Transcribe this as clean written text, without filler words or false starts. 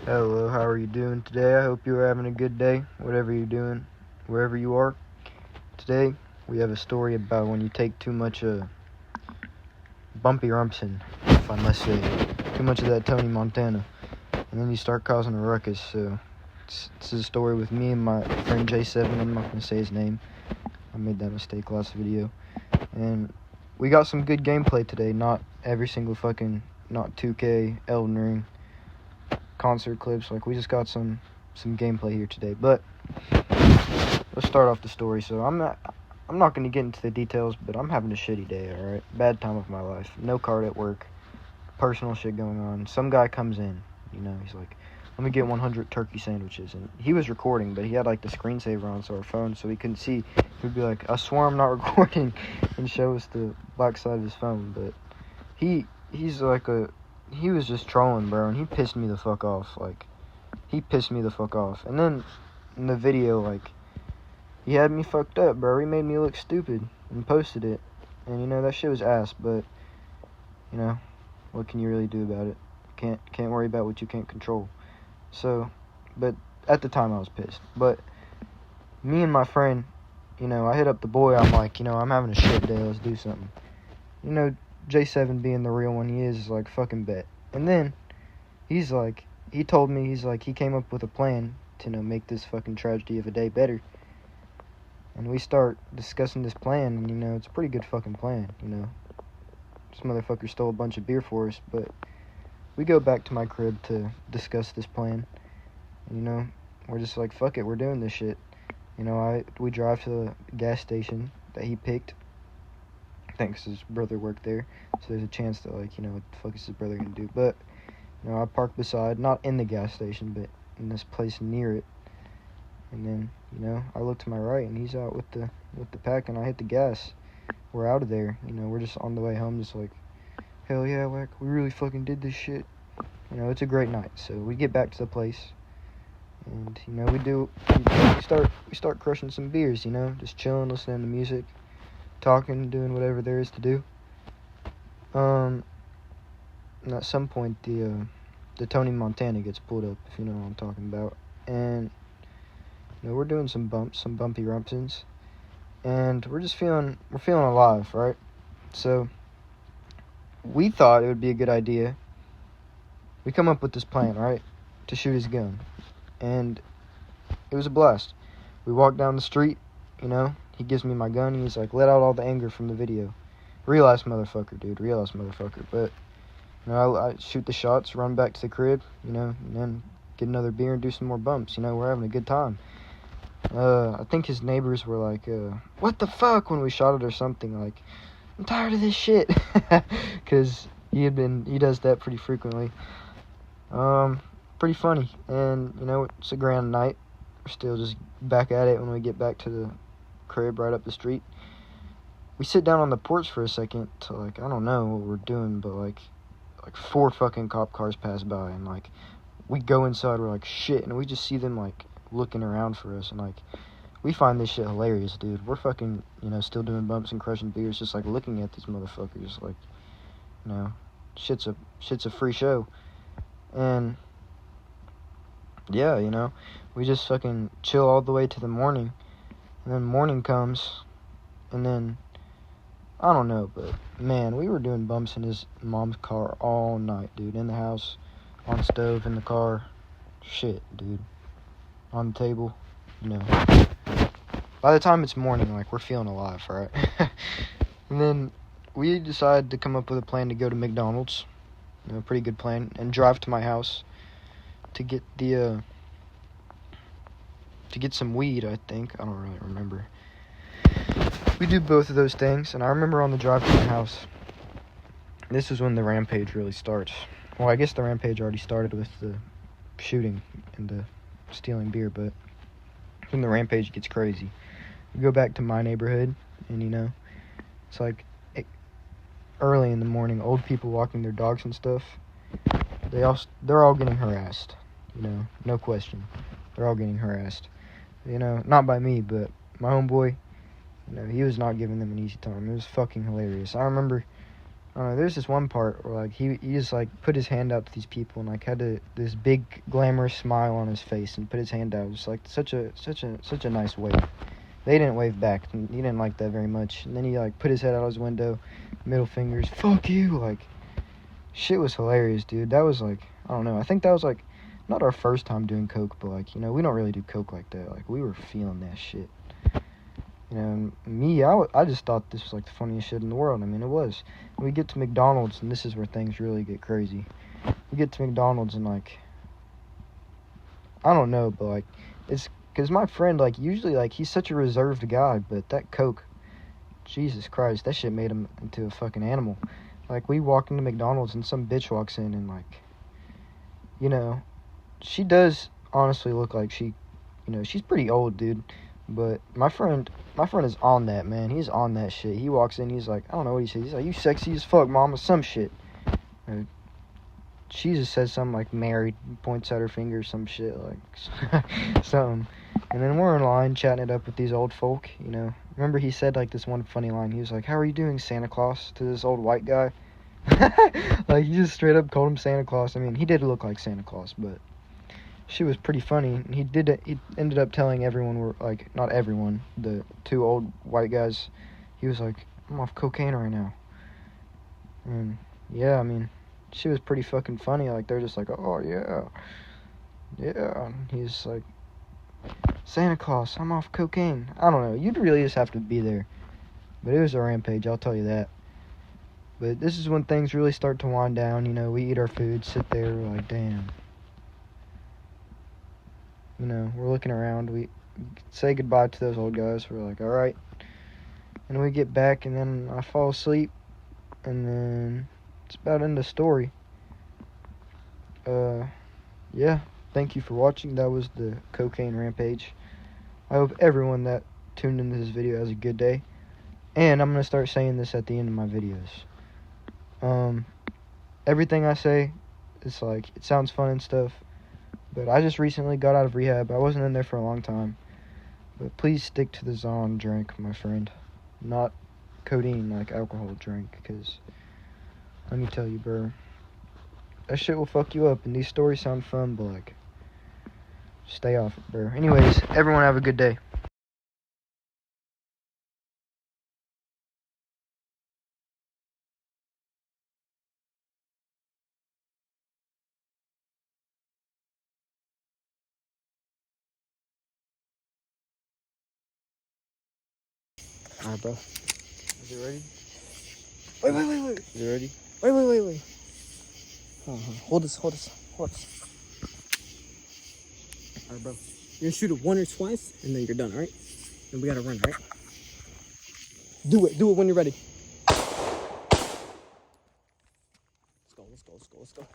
Hello, how are you doing today? I hope you are having a good day, whatever you're doing, wherever you are. Today, we have a story about when you take too much bumpy rumpsin, if I must say. Too much of that Tony Montana. And then you start causing a ruckus. So, this is a story with me and my friend J7. I'm not going to say his name. I made that mistake last video. And we got some good gameplay today. Not every single not 2K, Elden Ring, concert clips. Like, we just got some gameplay here today. But let's start off the story. So I'm not going to get into the details, but I'm having a shitty day, alright? Bad time of my life. No card at work. Personal shit going on. Some guy comes in, he's like, let me get 100 turkey sandwiches. And he was recording, but he had like the screensaver on our phone, so he couldn't see. He'd be like, I swear I'm not recording, and show us the black side of his phone. But he was just trolling, bro, and he pissed me the fuck off. And then in the video, he had me fucked up, bro. He made me look stupid and posted it. And, that shit was ass, but, what can you really do about it? Can't worry about what you can't control. So, but at the time I was pissed. But me and my friend, I hit up the boy. I'm like, I'm having a shit day. Let's do something. J7 being the real one he is like, fucking bet. And then he's like, he told me, he came up with a plan to, make this fucking tragedy of a day better. And we start discussing this plan, and, it's a pretty good fucking plan, This motherfucker stole a bunch of beer for us, but we go back to my crib to discuss this plan. And, we're just like, fuck it, we're doing this shit. We drive to the gas station that he picked. Thanks, his brother worked there, so there's a chance that, what the fuck is his brother gonna do? But, I parked beside, not in the gas station, but in this place near it. And then, I look to my right, and he's out with the pack, and I hit the gas. We're out of there, we're just on the way home, just like, hell yeah, we really fucking did this shit. It's a great night. So we get back to the place, and, we start crushing some beers, just chilling, listening to music, talking, doing whatever there is to do. And at some point, the Tony Montana gets pulled up, if you know what I'm talking about. And, we're doing some bumpy rumpsins, and we're feeling alive, right? So we thought it would be a good idea. We come up with this plan, right, to shoot his gun, and it was a blast. We walk down the street, he gives me my gun, and he's like, let out all the anger from the video. Real ass motherfucker, dude, real ass motherfucker. But, I shoot the shots, run back to the crib, and then get another beer and do some more bumps. We're having a good time. I think his neighbors were like, what the fuck, when we shot it or something, like, I'm tired of this shit. Because he does that pretty frequently. Pretty funny. And, it's a grand night. We're still just back at it when we get back to the crib right up the street. We sit down on the porch for a second to, I don't know what we're doing, but, 4 fucking cop cars pass by, and, we go inside, we're like, shit, and we just see them, looking around for us, and, we find this shit hilarious, dude. We're fucking, still doing bumps and crushing beers, just, looking at these motherfuckers, shit's a free show. And, yeah, we just fucking chill all the way to the morning, and then morning comes, and then, I don't know, but, man, we were doing bumps in his mom's car all night, dude, in the house, on stove, in the car, shit, dude, on the table, By the time it's morning, we're feeling alive, right? And then we decided to come up with a plan to go to McDonald's, pretty good plan, and drive to my house to get to get some weed, I think. I don't really remember. We do both of those things, and I remember on the drive to my house, this is when the rampage really starts. Well, I guess the rampage already started with the shooting and the stealing beer, but when the rampage gets crazy. We go back to my neighborhood, and, it's early in the morning, old people walking their dogs and stuff. They're all getting harassed, no question. They're all getting harassed. Not by me, but my homeboy, he was not giving them an easy time. It was fucking hilarious. I remember There's this one part where like he just like put his hand out to these people and like had this big glamorous smile on his face and put his hand out. It was like such a nice wave. They didn't wave back, and he didn't like that very much. And then he like put his head out his window, middle fingers, fuck you, like shit was hilarious, dude. That was like, I don't know. I think that was like not our first time doing coke, but like, you know, we don't really do coke like that. Like we were feeling that shit. You know, me, I just thought this was like the funniest shit in the world. I mean, it was. We get to McDonald's, and this is where things really get crazy. We get to McDonald's, and like, I don't know, but like, it's because my friend, like, usually, like, he's such a reserved guy, but that Coke, Jesus Christ, that shit made him into a fucking animal. Like, we walk into McDonald's, and some bitch walks in, and like, you know, she does honestly look like she, you know, she's pretty old, dude. But my friend is on that, man. He's on that shit. He walks in, he's like, I don't know what he says. He's like, you sexy as fuck, mama, some shit. She just says something like married, points at her finger, some shit, like, something. And then we're in line chatting it up with these old folk, you know. Remember he said, like, this one funny line. He was like, how are you doing, Santa Claus, to this old white guy? Like, he just straight up called him Santa Claus. I mean, he did look like Santa Claus, but she was pretty funny. He ended up telling everyone, like, not everyone, the two old white guys, he was like, I'm off cocaine right now. And yeah, I mean, she was pretty fucking funny. Like, they're just like, oh yeah, and he's like, Santa Claus, I'm off cocaine. I don't know, you'd really just have to be there. But it was a rampage, I'll tell you that. But this is when things really start to wind down. You know, we eat our food, sit there, we're like, damn. You know, we're looking around, we say goodbye to those old guys, we're like, alright. And we get back, and then I fall asleep, and then it's about end of story. Yeah, thank you for watching. That was the cocaine rampage. I hope everyone that tuned into this video has a good day. And I'm going to start saying this at the end of my videos. Everything I say, it's like, it sounds fun and stuff, but I just recently got out of rehab. I wasn't in there for a long time. But please stick to the Zon drink, my friend. Not codeine, like alcohol drink, because let me tell you, bro, that shit will fuck you up, and these stories sound fun, but like, stay off it, bro. Anyways, everyone have a good day. Alright, bro. Is it ready? Wait. Is it ready? Wait. Hold this. Alright, bro. You're gonna shoot it once or twice, and then you're done, alright? And we gotta run, alright? Do it when you're ready. Let's go.